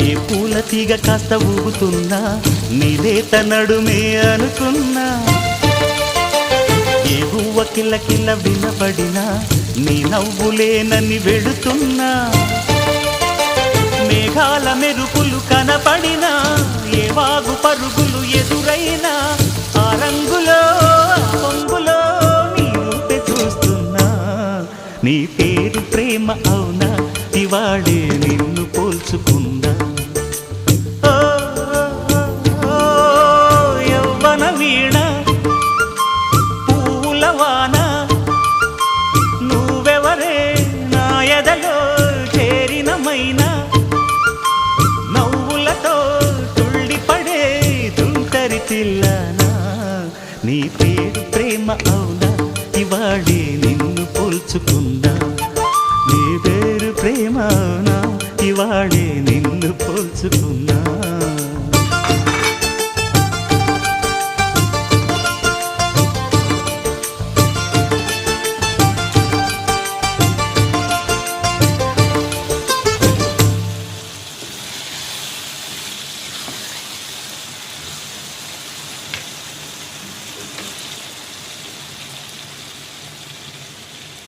ఏ పూల తీగ కాస్త ఊగుతున్నా నీలేత నడుమే అనుకున్నా ఏ గువ్వ కిల్ల కిల్ల వినబడినా నీ నవ్వులేనని వెళుతున్నా మేఘాల మెరుపులు కనపడినా ఏ వాగు పరుగులు ఎదురైనా ఆ రంగులో పొంగులో నీ రూపే చూస్తున్నా నీ పేరు ప్రేమ అవునా ఇవాళే నిన్ను పోల్చుకున్నా ఓ యవ్వన వీణ పూల వాన నువ్వెవరే నా ఎదలో చేరిన మైనా నవ్వులతో తుళ్ళిపడే తుంటరి పిల్లనా నీ పేరు ప్రేమ అవునా ఇవాళే నిన్ను పోల్చుకున్నా నీ పేరు ప్రేమ అవునా ఇవాళే నిన్ను పోల్చుకున్నా